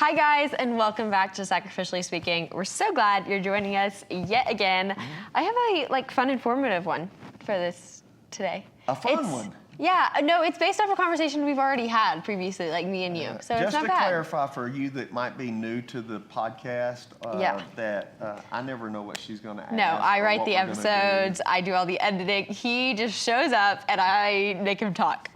Hi guys, and welcome back to Sacrificially Speaking. We're so glad you're joining us yet again. I have a fun, informative one for this today. A fun one? Yeah, no, it's based off a conversation we've already had previously, like me and you. So it's not bad. Just to clarify for you that might be new to the podcast, that I never know what she's going to ask. No, I write the episodes, I do all the editing. He just shows up and I make him talk.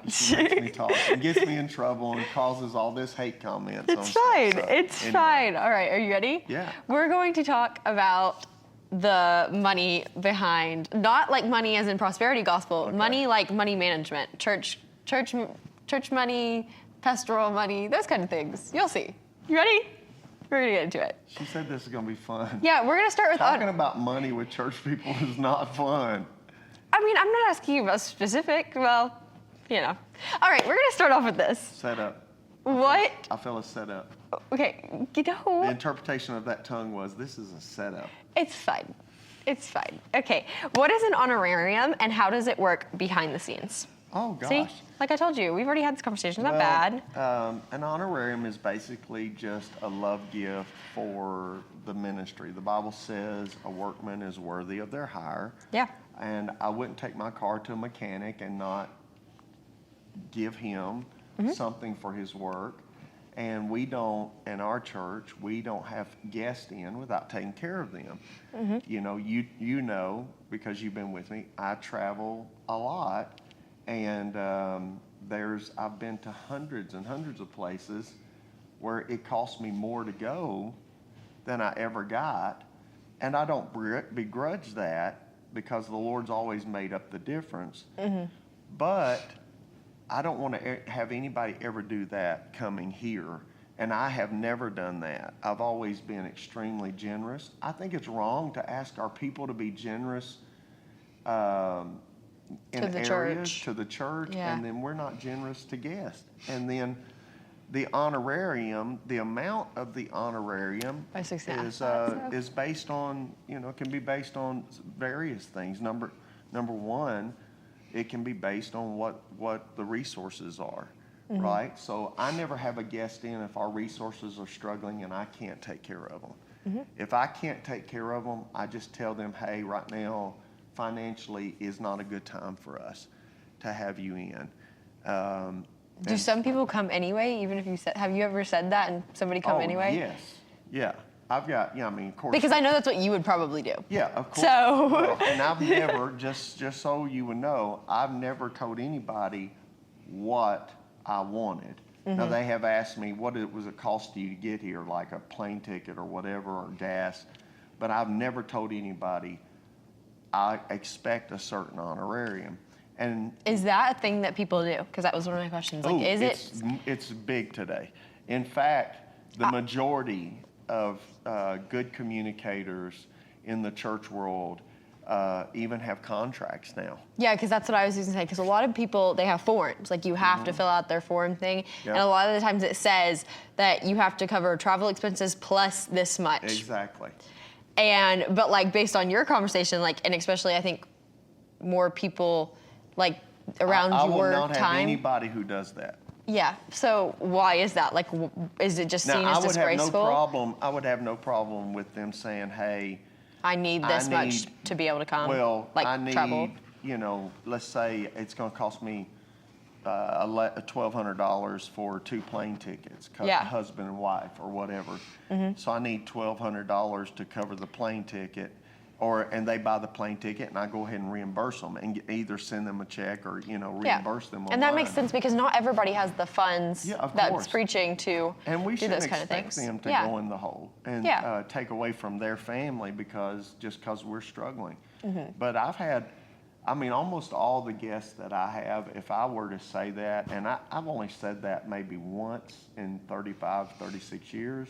She makes me talk and gets me in trouble and causes all this hate comments. It's fine. It's fine. All right, are you ready? Yeah. We're going to talk about the money behind, not like money as in prosperity gospel, money like money management, church money, pastoral money, those kind of things. You'll see. You ready? We're gonna get into it. She said this is gonna be fun. Yeah, we're gonna start with talking about money with church people is not fun. I mean, I'm not asking you about specific. Well, you know. All right, we're gonna start off with this. Set up. What? I feel a setup. Okay, you know. The interpretation of that tongue was, this is a setup. It's fine. It's fine. Okay, what is an honorarium and how does it work behind the scenes? Oh, gosh. See, like I told you, we've already had this conversation. It's not bad. An honorarium is basically just a love gift for the ministry. The Bible says a workman is worthy of their hire. Yeah. And I wouldn't take my car to a mechanic and not give him something for his work. And we don't, in our church, we don't have guests in without taking care of them. You know, you know, because you've been with me, I travel a lot, and I've been to hundreds and hundreds of places where it costs me more to go than I ever got, and I don't begrudge that because the Lord's always made up the difference. But I don't want to have anybody ever do that coming here. And I have never done that. I've always been extremely generous. I think it's wrong to ask our people to be generous in areas to the church, and then we're not generous to guests. And then the honorarium, the amount of the honorarium is based on, can be based on various things. Number one, it can be based on what the resources are, right? So I never have a guest in if our resources are struggling and I can't take care of them. If I can't take care of them, I just tell them, hey, right now, financially is not a good time for us to have you in. Do some people come anyway, even if you said, have you ever said that and somebody come anyway? Yes, yeah. I've got, of course. Because I know that's what you would probably do. Yeah, of course. So. Well, and I've never, just so you would know, I've never told anybody what I wanted. Now, they have asked me, what was it cost you to get here, like a plane ticket or whatever, or gas. But I've never told anybody I expect a certain honorarium. And is that a thing that people do? Because that was one of my questions. Like, it's big today. In fact, the majority of good communicators in the church world even have contracts now. Yeah, because that's what I was going to say. Because a lot of people, they have forms. Like, you have to fill out their form thing. Yep. And a lot of the times it says that you have to cover travel expenses plus this much. Exactly. But like, based on your conversation, like, and especially I think more people like around I your will not time. have anybody who does that. Yeah. So why is that? Like, is it just seen as disgraceful? I would have no problem with them saying, hey, I need this much to be able to come. Well, like, I need, travel. Let's say it's going to cost me $1,200 for 2 plane tickets, husband and wife or whatever. So I need $1,200 to cover the plane ticket. And they buy the plane ticket, and I go ahead and reimburse them, and either send them a check or reimburse them online. And that makes sense because not everybody has the funds that's preaching to do those kind of things. And we shouldn't expect them to go in the hole and take away from their family because we're struggling. But I've had, almost all the guests that I have, if I were to say that, and I've only said that maybe once in 35, 36 years,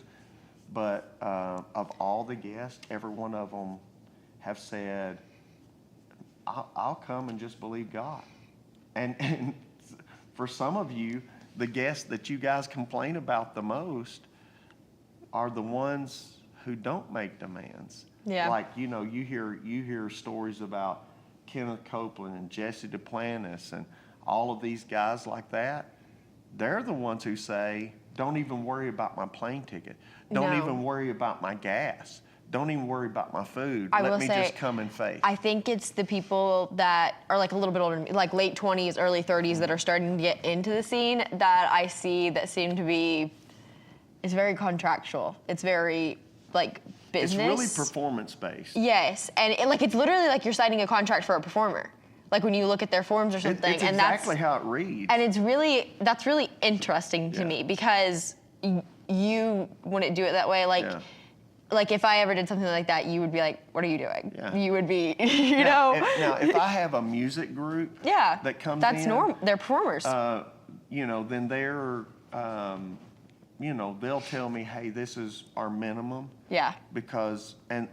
but of all the guests, every one of them have said, I'll come and just believe God. And for some of you, the guests that you guys complain about the most are the ones who don't make demands. Yeah. Like, you hear stories about Kenneth Copeland and Jesse Duplantis and all of these guys like that. They're the ones who say, Don't even worry about my plane ticket. Don't No. even worry about my gas. Don't even worry about my food. I Let will me say, just come in faith. I think it's the people that are like a little bit older than me, like late 20s, early 30s that are starting to get into the scene that I see that seem to be, it's very contractual. It's very like business. It's really performance-based. Yes, and it's literally like you're signing a contract for a performer. Like when you look at their forms or something. It's and exactly how it reads. And that's really interesting to me because you wouldn't do it that way. Like if I ever did something like that, you would be like, "What are you doing?" Yeah. You would be, Now, if I have a music group that comes that's in, normal. They're performers. Then they're, they'll tell me, hey, this is our minimum. Yeah. Because, and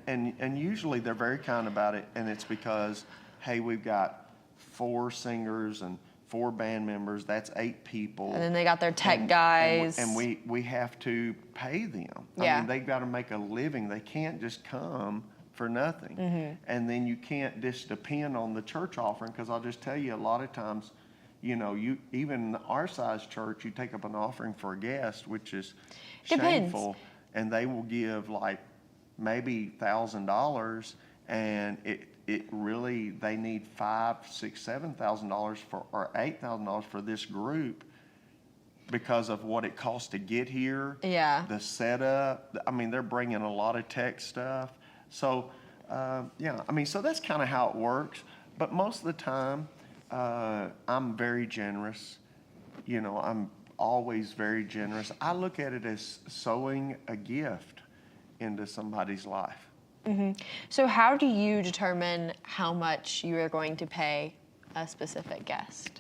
usually they're very kind about it, and it's because, hey, we've got 4 singers and 4 band members, that's 8 people. And then they got their tech guys. And we have to pay them. Yeah. I mean, they've got to make a living. They can't just come for nothing. Mm-hmm. And then you can't just depend on the church offering, because I'll just tell you, a lot of times, you even our size church, you take up an offering for a guest, which is shameful, and they will give like maybe $1,000, and it really, they need $5,000, $6,000, $7,000 or $8,000 for this group because of what it costs to get here. Yeah. The setup. I mean, they're bringing a lot of tech stuff. So, so that's kind of how it works. But most of the time, I'm very generous. I'm always very generous. I look at it as sowing a gift into somebody's life. Mm-hmm. So how do you determine how much you are going to pay a specific guest?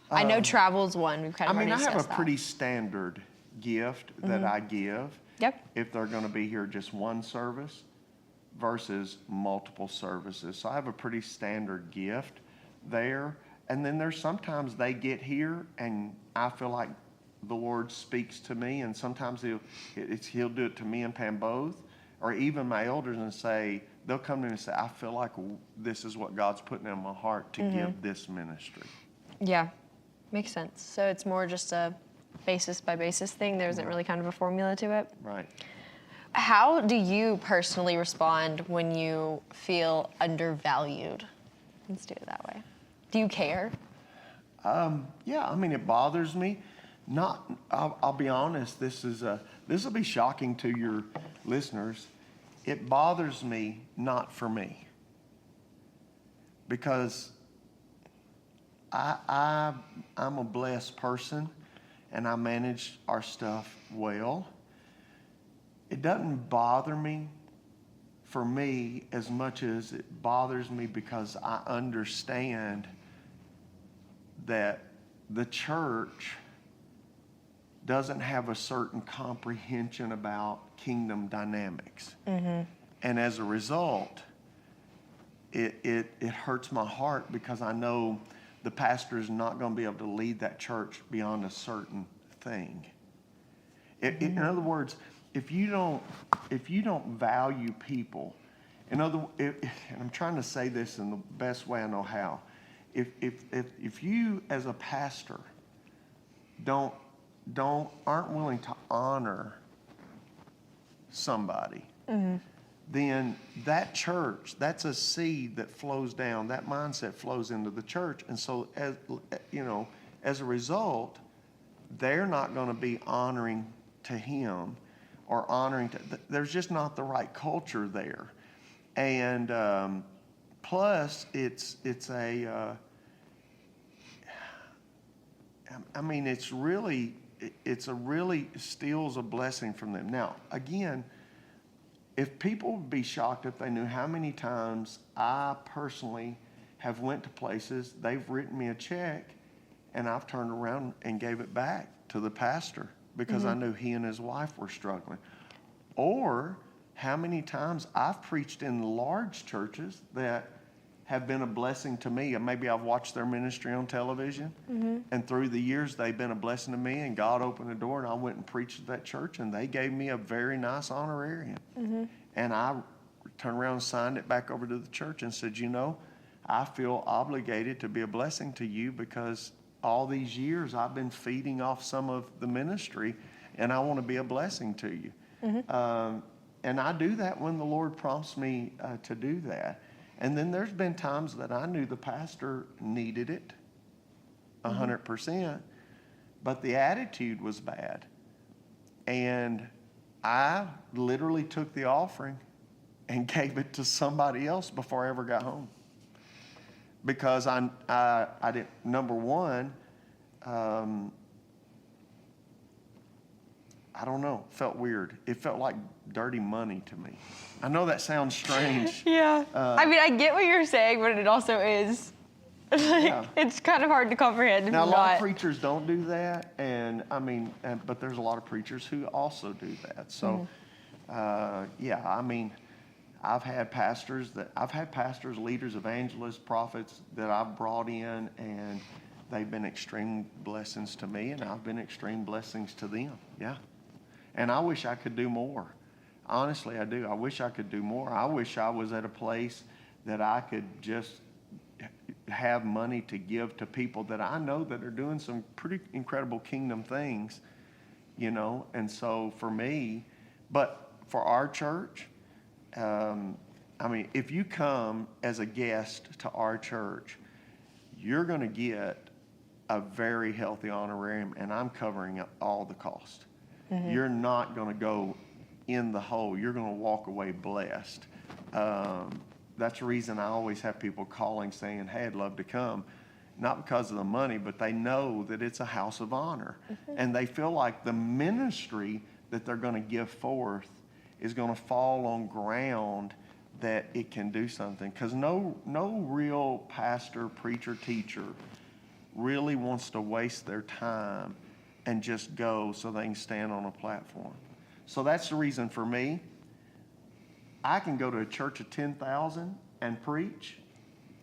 I know travel's one. We've kind of already I have a discussed that. pretty standard gift that I give. Yep. If they're going to be here just one service versus multiple services. So I have a pretty standard gift there. And then there's sometimes they get here and I feel like the Lord speaks to me, and sometimes he'll do it to me and Pam both, or even my elders, and they'll come to me and say, I feel like this is what God's putting in my heart to give this ministry. Yeah, makes sense. So it's more just a basis by basis thing. There isn't really kind of a formula to it. Right. How do you personally respond when you feel undervalued? Let's do it that way. Do you care? It bothers me. I'll be honest, this will be shocking to your listeners. It bothers me, not for me. Because I'm a blessed person and I manage our stuff well. It doesn't bother me for me as much as it bothers me because I understand that the church doesn't have a certain comprehension about kingdom dynamics. Mm-hmm. And as a result, it hurts my heart because I know the pastor is not going to be able to lead that church beyond a certain thing. In other words, if you don't value people, and I'm trying to say this in the best way I know how, if you as a pastor aren't willing to honor somebody, then that church, that's a seed that flows down. That mindset flows into the church, and so as a result, they're not going to be honoring to him or honoring to. There's just not the right culture there, and plus it's a. It's a really steals a blessing from them. Now, again, if people would be shocked if they knew how many times I personally have went to places, they've written me a check, and I've turned around and gave it back to the pastor because I knew he and his wife were struggling. Or how many times I've preached in large churches that have been a blessing to me. Maybe I've watched their ministry on television, and through the years they've been a blessing to me, and God opened the door, and I went and preached at that church, and they gave me a very nice honorarium. And I turned around and signed it back over to the church and said, I feel obligated to be a blessing to you because all these years I've been feeding off some of the ministry, and I want to be a blessing to you. And I do that when the Lord prompts me to do that. And then there's been times that I knew the pastor needed it 100%, but the attitude was bad. And I literally took the offering and gave it to somebody else before I ever got home. Because I didn't, number one, I don't know, felt weird. It felt like dirty money to me. I know that sounds strange. Yeah. I mean, I get what you're saying, but it also is, it's kind of hard to comprehend. Now, a lot of preachers don't do that, and I mean, but there's a lot of preachers who also do that. So, I mean, I've had pastors, leaders, evangelists, prophets that I've brought in, and they've been extreme blessings to me, and I've been extreme blessings to them. Yeah. And I wish I could do more. Honestly, I do. I wish I could do more. I wish I was at a place that I could just have money to give to people that I know that are doing some pretty incredible kingdom things, you know. And so for me, but for our church, I mean, if you come as a guest to our church, you're going to get a very healthy honorarium, and I'm covering up all the cost. You're not going to go in the hole. You're going to walk away blessed. That's the reason I always have people calling saying, hey, I'd love to come. Not because of the money, but they know that it's a house of honor. And they feel like the ministry that they're going to give forth is going to fall on ground that it can do something. Because no real pastor, preacher, teacher really wants to waste their time and just go so they can stand on a platform. So that's the reason for me. I can go to a church of 10,000 and preach,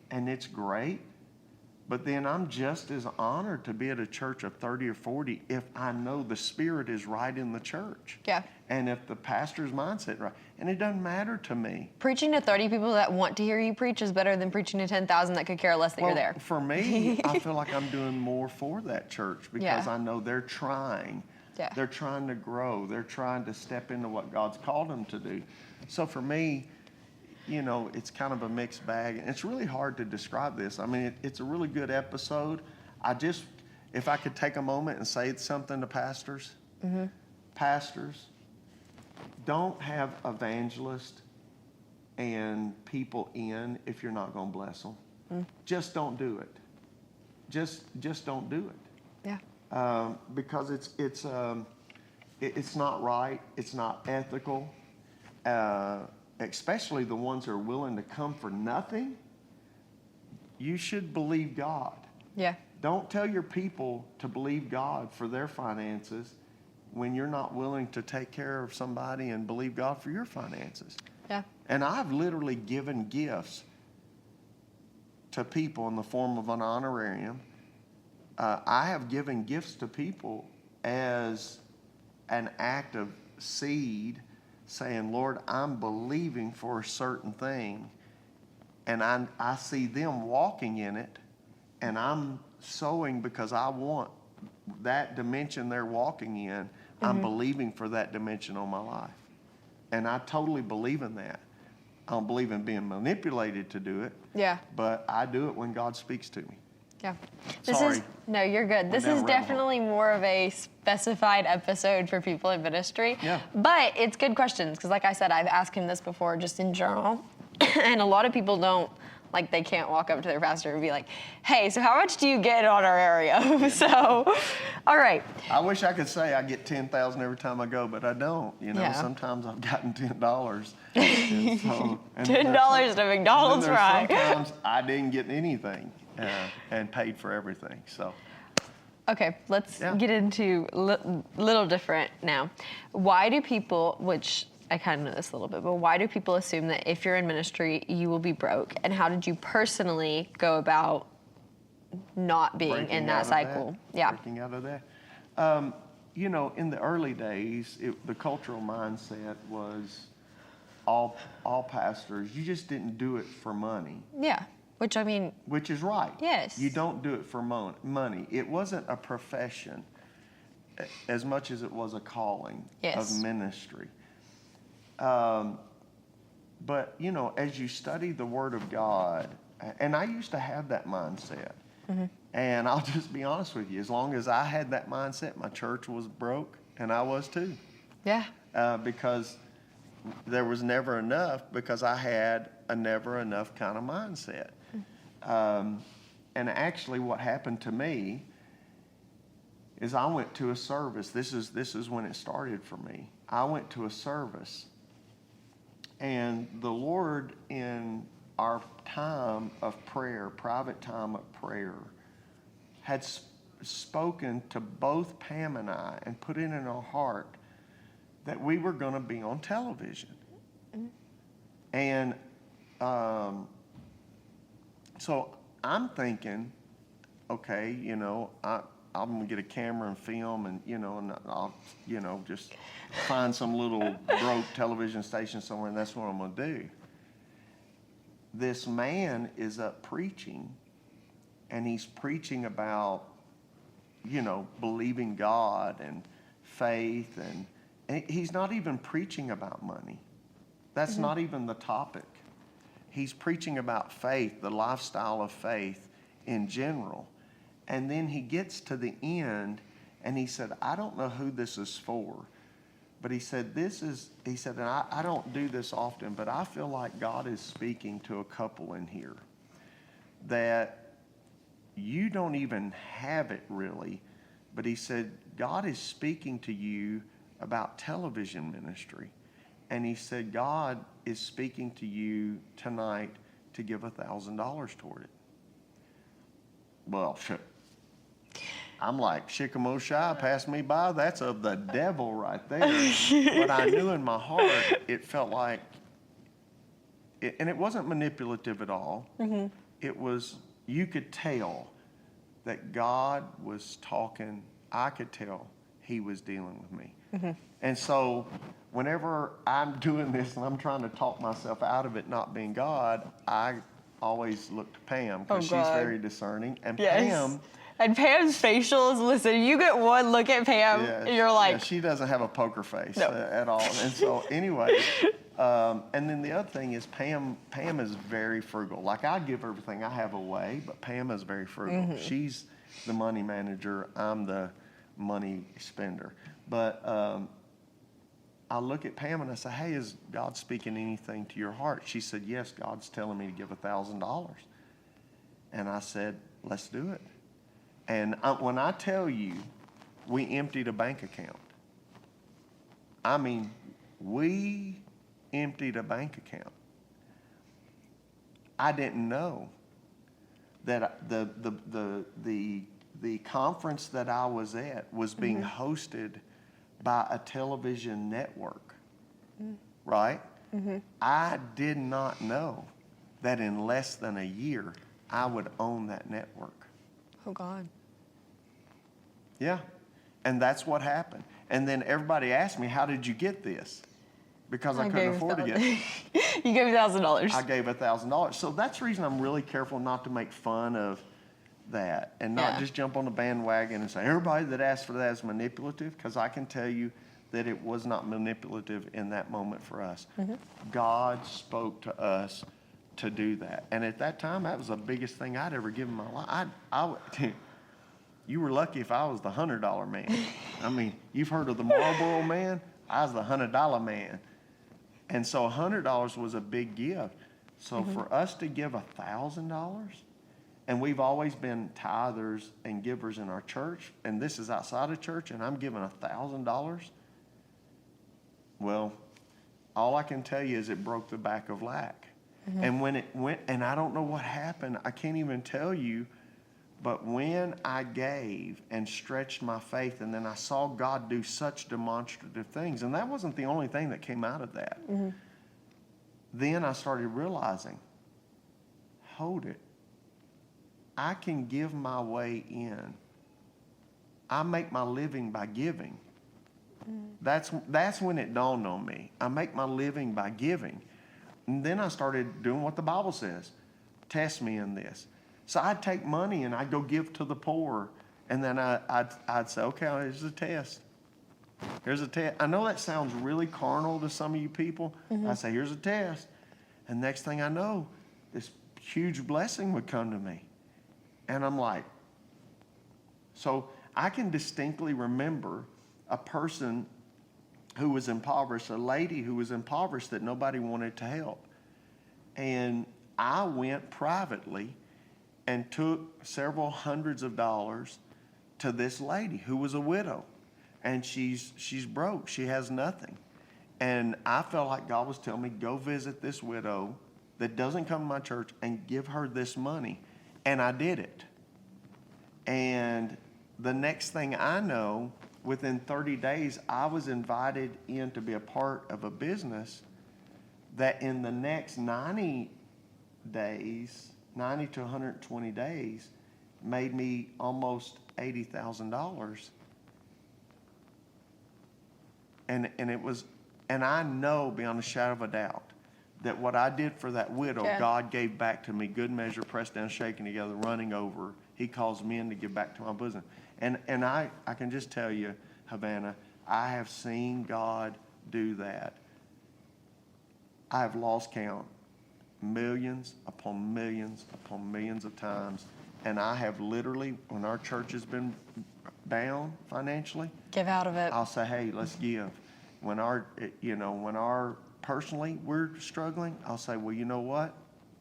and it's great. But then I'm just as honored to be at a church of 30 or 40 if I know the spirit is right in the church. Yeah. And if the pastor's mindset right. And it doesn't matter to me. Preaching to 30 people that want to hear you preach is better than preaching to 10,000 that could care less that you're there. For me, I feel like I'm doing more for that church because I know they're trying. Yeah. They're trying to grow. They're trying to step into what God's called them to do. So for me, you know, it's kind of a mixed bag. And it's really hard to describe this. I mean, it's a really good episode. If I could take a moment and say something to pastors. Pastors, don't have evangelists and people in if you're not going to bless them. Just don't do it. Just don't do it. Yeah. Because it's not right. It's not ethical. Especially the ones who are willing to come for nothing. You should believe God. Yeah. Don't tell your people to believe God for their finances when you're not willing to take care of somebody and believe God for your finances. Yeah. And I've literally given gifts to people in the form of an honorarium. I have given gifts to people as an act of seed, saying, Lord, I'm believing for a certain thing, and I see them walking in it, and I'm sowing because I want that dimension they're walking in. I'm believing for that dimension on my life. And I totally believe in that. I don't believe in being manipulated to do it. Yeah. But I do it when God speaks to me. Yeah. Sorry. No, you're good. This is definitely more of a specified episode for people in ministry. Yeah. But it's good questions because, like I said, I've asked him this before just in general. And a lot of people don't, like, they can't walk up to their pastor and be like, hey, so how much do you get in honorarium? So, all right. I wish I could say I get 10,000 every time I go, but I don't. You know, Yeah. Sometimes I've gotten $10. And $10 to McDonald's fry. Sometimes I didn't get anything and paid for everything. So. Okay, let's get into little different now. Why do people, which I kind of know this a little bit, but why do people assume that if you're in ministry, you will be broke? And how did you personally go about not being in that cycle? Breaking out of that. You know, in the early days, the cultural mindset was all pastors, you just didn't do it for money. Yeah. Which, I mean, which is right. Yes. You don't do it for money. It wasn't a profession as much as it was a calling Yes. of ministry. But, you know, as you study the Word of God, and I used to have that mindset. And I'll just be honest with you, as long as I had that mindset, my church was broke, and I was too. yeah. Because there was never enough, because I had a never enough kind of mindset. And actually what happened to me is I went to a service. This is when it started for me. I went to a service, and the Lord, in our time of prayer, private time of prayer, had spoken to both Pam and I and put it in our heart that we were going to be on television. And so I'm thinking, okay, you know, I'm going to get a camera and film, and, you know, and I'll, you know, just find some little broke television station somewhere, and that's what I'm going to do. This man is up preaching, and he's preaching about, you know, believing God and faith, and he's not even preaching about money. That's not even the topic. He's preaching about faith, the lifestyle of faith in general. And then he gets to the end, and he said, I don't know who this is for, but he said, and I don't do this often, but I feel like God is speaking to a couple in here that you don't even have it really, but he said, God is speaking to you about television ministry. And he said, God is speaking to you tonight to give $1,000 toward it. Well, I'm like, shikamoshai, pass me by. That's of the devil right there. But I knew in my heart, it felt like, and it wasn't manipulative at all. It was, you could tell that God was talking. I could tell he was dealing with me. And so whenever I'm doing this and I'm trying to talk myself out of it not being God, I always look to Pam, because she's very discerning. And Pam... And Pam's facials, listen, you get one look at Pam, and you're like... Yeah, she doesn't have a poker face No. at all. And so anyway, and then the other thing is Pam is very frugal. Like, I give everything I have away, but Pam is very frugal. She's the money manager. I'm the money spender. But I look at Pam and I say, hey, is God speaking anything to your heart? She said, yes, God's telling me to give $1,000. And I said, let's do it. And when I tell you, we emptied a bank account. I mean, we emptied a bank account. I didn't know that the conference that I was at was being hosted by a television network, right? I did not know that in less than a year, I would own that network. Oh, God. Yeah. And that's what happened. And then everybody asked me, how did you get this? Because I couldn't afford to get it. You gave $1,000. I gave $1,000. So that's the reason I'm really careful not to make fun of that and not just jump on the bandwagon and say, everybody that asked for that is manipulative, because I can tell you that it was not manipulative in that moment for us. God spoke to us to do that. And at that time, that was the biggest thing I'd ever given my life. You were lucky if I was the $100 man. I mean, you've heard of the Marlboro man? I was the $100 man. And so $100 was a big gift. So for us to give $1,000, and we've always been tithers and givers in our church, and this is outside of church, and I'm giving $1,000, well, all I can tell you is it broke the back of lack. And when it went, and I don't know what happened, I can't even tell you, but when I gave and stretched my faith, and then I saw God do such demonstrative things, and that wasn't the only thing that came out of that. Then I started realizing, hold it, I can give my way in. I make my living by giving. That's when it dawned on me. I make my living by giving. And then I started doing what the Bible says. test me in this. So I'd take money and I'd go give to the poor. And then I'd say, okay, here's a test. Here's a test. I know that sounds really carnal to some of you people. I say, here's a test. And next thing I know, this huge blessing would come to me. And I'm like, so I can distinctly remember a person who was impoverished, a lady who was impoverished that nobody wanted to help. And I went privately and took several hundreds of dollars to this lady who was a widow. And she's broke. She has nothing. And I felt like God was telling me, go visit this widow that doesn't come to my church and give her this money. And I did it. And the next thing I know, within 30 days, I was invited in to be a part of a business that in the next 90 days, 90 to 120 days, made me almost $80,000. And it was, and I know beyond a shadow of a doubt that what I did for that widow, God gave back to me, good measure, pressed down, shaken together, running over. He calls men to give back to my bosom. And I can just tell you, Havana, I have seen God do that. I have lost count, millions upon millions upon millions of times. And I have literally, when our church has been down financially, give out of it. I'll say, hey, let's give. When our personally we're struggling, I'll say, well, you know what?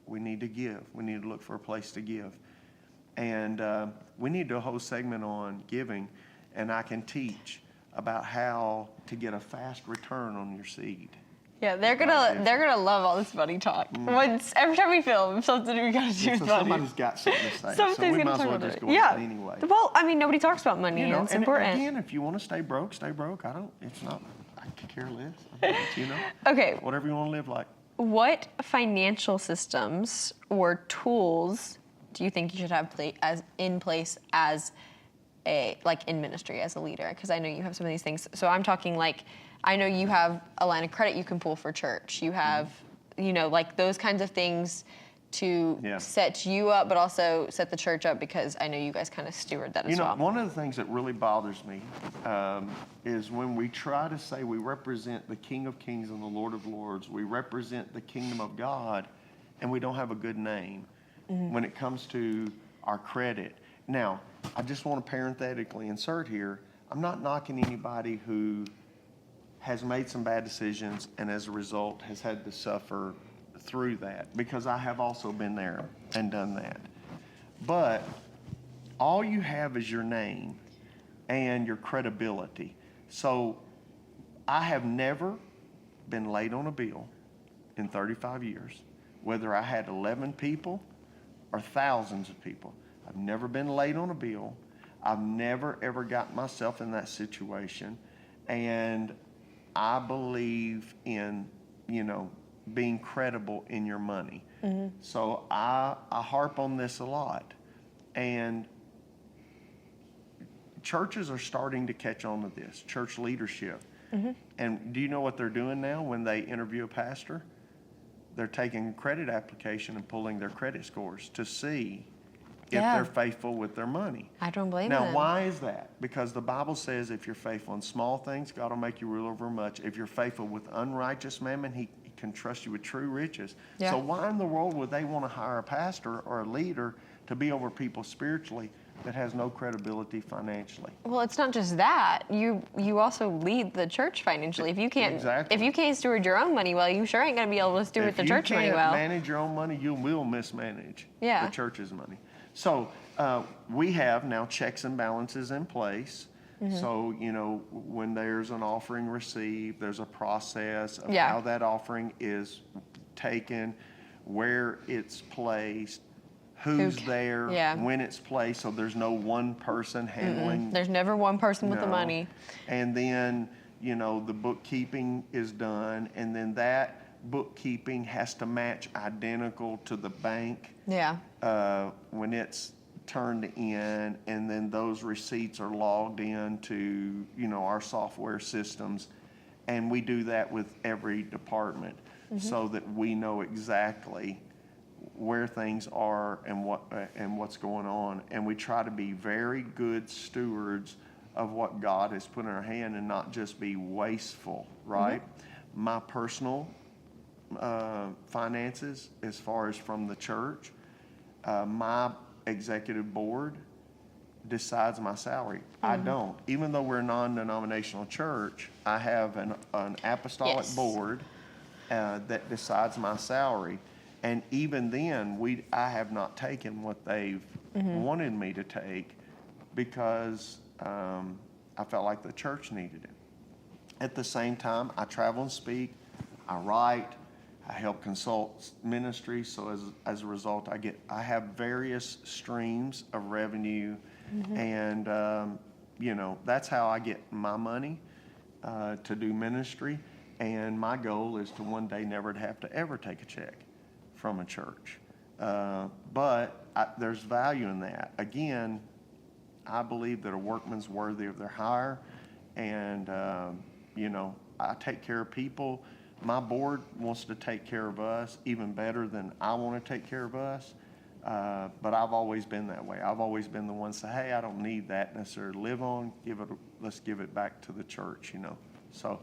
We need to give. We need to look for a place to give. And we need to do a whole segment on giving, and I can teach about how to get a fast return on your seed. Yeah, they're gonna love all this money talk. Once every time we film something, we gotta do with money. Somebody's got something to say. Something's so we gonna might as talk well about just it. go with it anyway. Well, I mean, nobody talks about money. And it's important. And again, if you want to stay broke, stay broke. It's not. I could care less. Okay. Whatever you want to live like. What financial systems or tools do you think you should have in place as in ministry as a leader? Because I know you have some of these things. So I'm talking I know you have a line of credit you can pull for church. You have, those kinds of things to set you up, but also set the church up, because I know you guys kind of steward that as well. One of the things that really bothers me is when we try to say we represent the King of Kings and the Lord of Lords, we represent the kingdom of God, and we don't have a good name when it comes to our credit. Now, I just want to parenthetically insert here, I'm not knocking anybody who has made some bad decisions and as a result has had to suffer through that, because I have also been there and done that. But all you have is your name and your credibility. So I have never been late on a bill in 35 years, whether I had 11 people or thousands of people. I've never been late on a bill. I've never, ever got myself in that situation. And I believe in, being credible in your money. So I harp on this a lot. And churches are starting to catch on to this, church leadership. And do you know what they're doing now when they interview a pastor? They're taking a credit application and pulling their credit scores to see if they're faithful with their money. I don't blame them. Now, why is that? Because the Bible says if you're faithful in small things, God will make you rule over much. If you're faithful with unrighteous mammon, He can trust you with true riches. Yeah. So why in the world would they want to hire a pastor or a leader to be over people spiritually that has no credibility financially? Well, it's not just that. You also lead the church financially. If you can't steward your own money well, you sure ain't gonna be able to steward the church money well. If you can't manage your own money, you will mismanage the church's money. So we have now checks and balances in place. So, when there's an offering received, there's a process of how that offering is taken, where it's placed, who's there, when it's placed, so there's no one person handling. There's never one person with the money. And then, the bookkeeping is done, and then that bookkeeping has to match identical to the bank when it's turned in, and then those receipts are logged into our software systems, and we do that with every department so that we know exactly where things are and what's going on, and we try to be very good stewards of what God has put in our hand and not just be wasteful, right? My personal finances, as far as from the church, my executive board decides my salary. I don't. Even though we're a non-denominational church, I have an apostolic board that decides my salary. And even then, I have not taken what they've wanted me to take because I felt like the church needed it. At the same time, I travel and speak, I write, I help consult ministries. So as a result, I have various streams of revenue, and that's how I get my money to do ministry. And my goal is to one day never have to ever take a check from a church. But there's value in that. Again, I believe that a workman's worthy of their hire, and I take care of people. My board wants to take care of us even better than I want to take care of us. But I've always been that way. I've always been the one to say, hey, I don't need that necessarily to live on. Let's give it back to the church, So,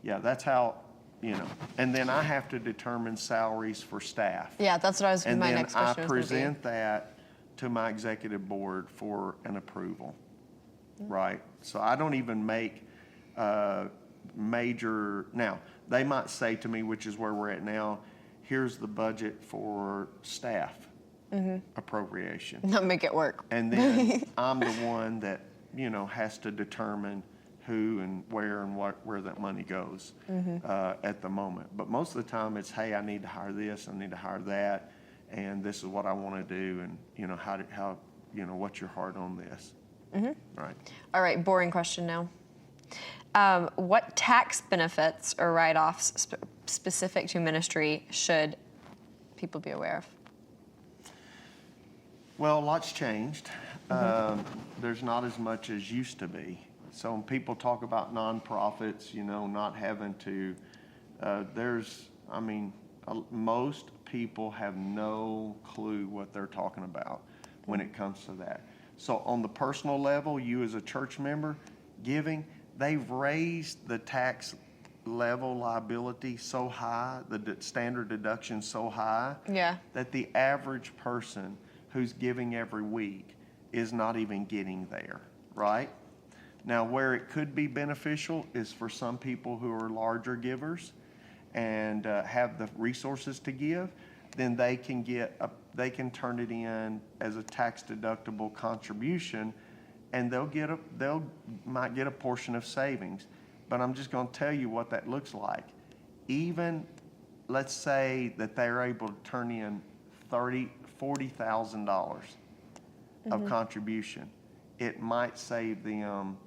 yeah, that's how, And then I have to determine salaries for staff. Yeah, that's what my next question was going to be. And then I present that to my executive board for an approval, right? So I don't even make major. Now, they might say to me, which is where we're at now, here's the budget for staff appropriation. Not make it work. And then I'm the one that, has to determine who and where and where that money goes at the moment. But most of the time it's, hey, I need to hire this, I need to hire that, and this is what I want to do, and how what's your heart on this? Right. All right, boring question now. What tax benefits or write-offs specific to ministry should people be aware of? Well, a lot's changed. There's not as much as used to be. So when people talk about nonprofits, not having to, most people have no clue what they're talking about when it comes to that. So on the personal level, you as a church member, giving, they've raised the tax level liability so high, the standard deduction so high, that the average person who's giving every week is not even getting there, right? Now, where it could be beneficial is for some people who are larger givers and have the resources to give, then they can turn it in as a tax deductible contribution, and they might get a portion of savings. But I'm just going to tell you what that looks like. Even, let's say that they're able to turn in $40,000 of contribution, it might save them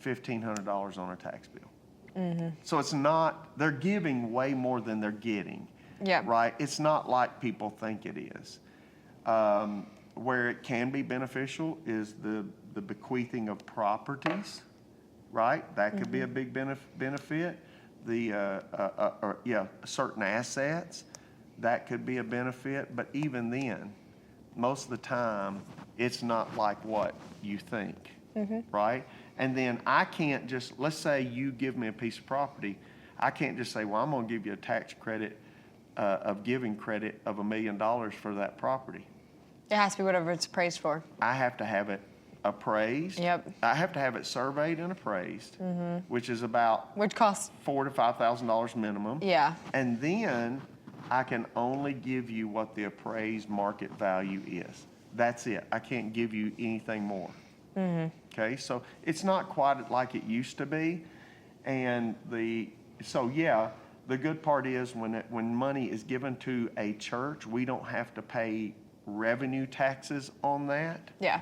$1,500 on a tax bill. So it's not, they're giving way more than they're getting, right? It's not like people think it is. Where it can be beneficial is the bequeathing of properties, right? That could be a big benefit. Certain assets, that could be a benefit. But even then, most of the time, it's not like what you think, right? And then I can't just, let's say you give me a piece of property, I can't just say, well, I'm going to give you a tax credit of giving credit of $1 million for that property. It has to be whatever it's appraised for. I have to have it appraised. Yep. I have to have it surveyed and appraised, which is about which costs $4,000 to $5,000 minimum. Yeah. And then I can only give you what the appraised market value is. That's it. I can't give you anything more. Okay, so it's not quite like it used to be, and the good part is when money is given to a church, we don't have to pay revenue taxes on that. Yeah.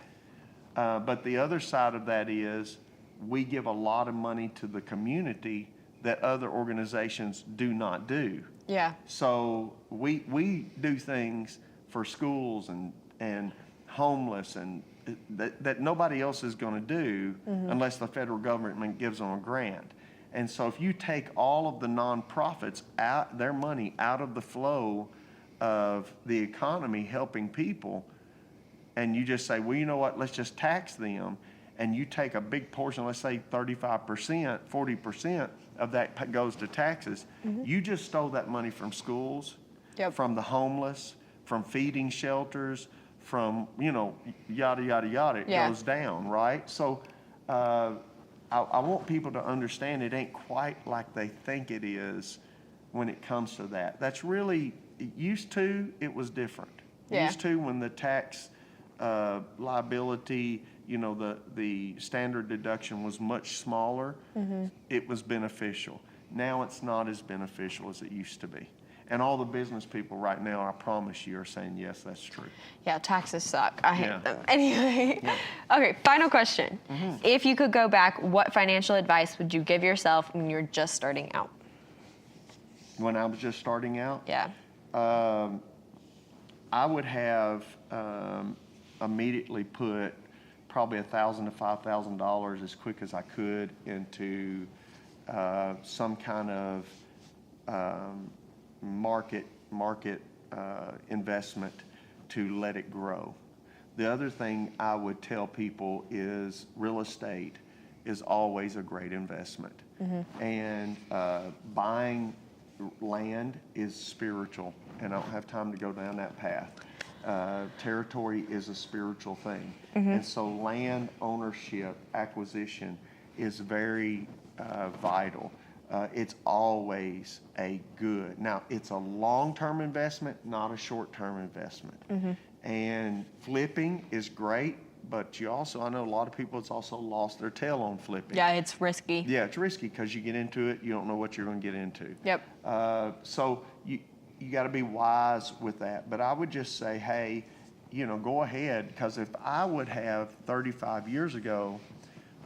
But the other side of that is we give a lot of money to the community that other organizations do not do. Yeah. So we do things for schools and homeless and that nobody else is going to do unless the federal government gives them a grant. And so if you take all of the nonprofits out, their money out of the flow of the economy helping people, and you just say, well, you know what, let's just tax them, and you take a big portion, let's say 35%, 40% of that goes to taxes, you just stole that money from schools, from the homeless, from feeding shelters, from, yada, yada, yada. It goes down, right? So I want people to understand it ain't quite like they think it is when it comes to that. That's really, used to, it was different. Used to, when the tax liability, the standard deduction was much smaller, it was beneficial. Now it's not as beneficial as it used to be. And all the business people right now, I promise you, are saying, yes, that's true. Yeah, taxes suck. I hate them. Anyway, okay, final question. If you could go back, what financial advice would you give yourself when you're just starting out? When I was just starting out? Yeah. I would have immediately put probably $1,000 to $5,000 as quick as I could into some kind of market investment to let it grow. The other thing I would tell people is real estate is always a great investment. And buying land is spiritual, and I don't have time to go down that path. Territory is a spiritual thing. And so land ownership, acquisition is very vital. It's always a good. Now, it's a long-term investment, not a short-term investment. And flipping is great, but you also, I know a lot of people that's also lost their tail on flipping. Yeah, it's risky. Yeah, it's risky because you get into it, you don't know what you're going to get into. So you got to be wise with that. But I would just say, hey, go ahead, because if I would have 35 years ago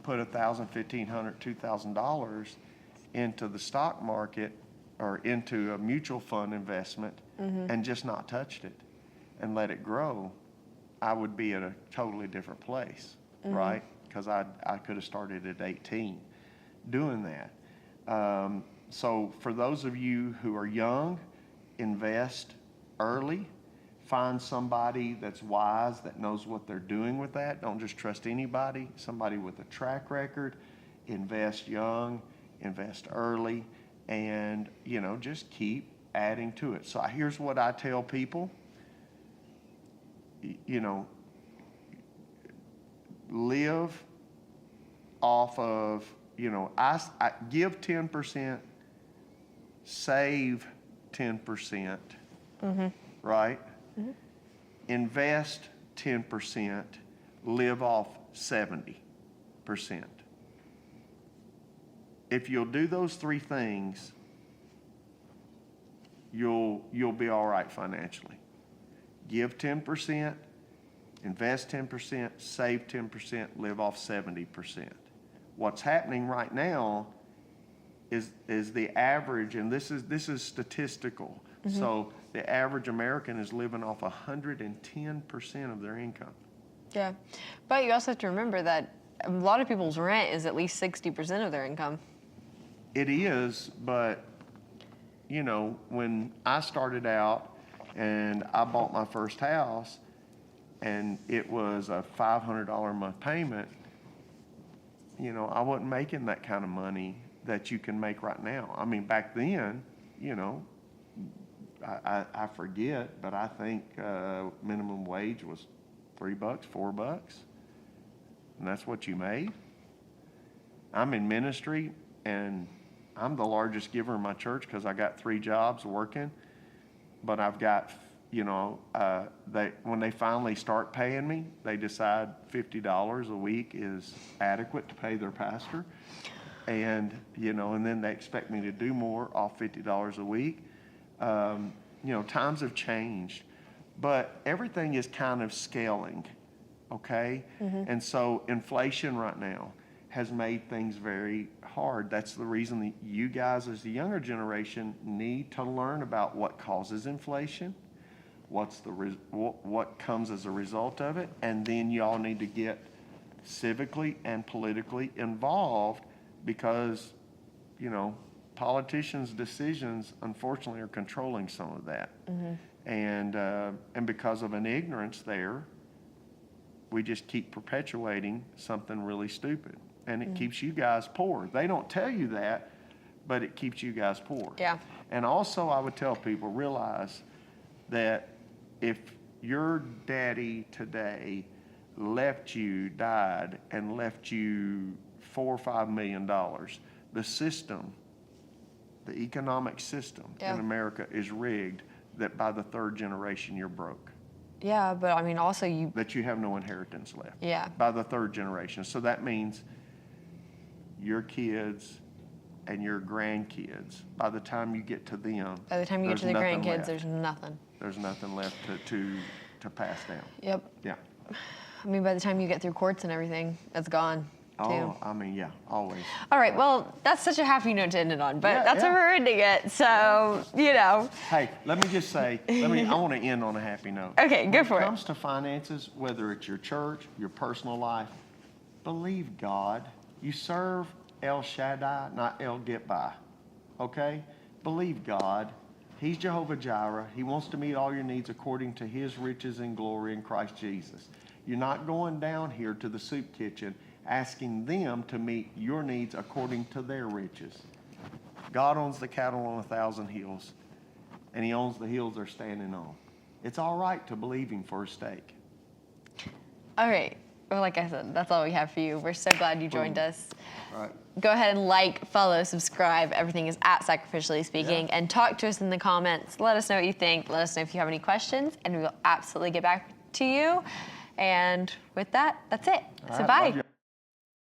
put $1,000, $1,500, $2,000 into the stock market or into a mutual fund investment and just not touched it and let it grow, I would be at a totally different place, right? Because I could have started at 18 doing that. So for those of you who are young, invest early. Find somebody that's wise, that knows what they're doing with that. Don't just trust anybody. Somebody with a track record. Invest young, invest early, and, just keep adding to it. So here's what I tell people. Live off of, I give 10%, save 10%, right? Invest 10%, live off 70%. If you'll do those three things, you'll be all right financially. Give 10%, invest 10%, save 10%, live off 70%. What's happening right now is the average, and this is statistical. So the average American is living off 110% of their income. Yeah, but you also have to remember that a lot of people's rent is at least 60% of their income. It is, but when I started out and I bought my first house, and it was a $500 a month payment, I wasn't making that kind of money that you can make right now. I mean, back then, I forget, but I think minimum wage was $3, $4, and that's what you made. I'm in ministry, and I'm the largest giver in my church because I got 3 jobs working, but I've got, when they finally start paying me, they decide $50 a week is adequate to pay their pastor. And, and then they expect me to do more off $50 a week. Times have changed, but everything is kind of scaling, okay? And so inflation right now has made things very hard. That's the reason that you guys, as the younger generation, need to learn about what causes inflation, what comes as a result of it, and then y'all need to get civically and politically involved, because, politicians' decisions, unfortunately, are controlling some of that. And because of an ignorance there, we just keep perpetuating something really stupid. And it keeps you guys poor. They don't tell you that, but it keeps you guys poor. Yeah. And also I would tell people, realize that if your daddy today died and left you $4 or $5 million, the system, the economic system in America is rigged that by the third generation you're broke. Yeah, but I mean, also That you have no inheritance left. Yeah. By the third generation. So that means your kids and your grandkids, by the time you get to them, by the time you get to the there's nothing grandkids, left. there's nothing. There's nothing left to pass down. Yep. Yeah. I mean, by the time you get through courts and everything, it's gone. Oh, too. I mean, yeah, always. All right, well, that's such a happy note to end it on, but Yeah, that's yeah. where we're ending it, so, you know. Hey, let me just say, I want to end on a happy note. Okay, go for When it. it comes to finances, whether it's your church, your personal life, believe God. You serve El Shaddai, not El Get-By, okay? Believe God. He's Jehovah Jireh. He wants to meet all your needs according to his riches and glory in Christ Jesus. You're not going down here to the soup kitchen asking them to meet your needs according to their riches. God owns the cattle on 1,000 hills, and he owns the hills they're standing on. It's all right to believe him for a steak. All right, well, like I said, that's all we have for you. We're so glad you joined us. All right. Go ahead and like, follow, subscribe. Everything is at Sacrificially Speaking. And talk to us in the comments. Let us know what you think. Let us know if you have any questions, and we will absolutely get back to you. And with that, that's it. All So right, bye. love you.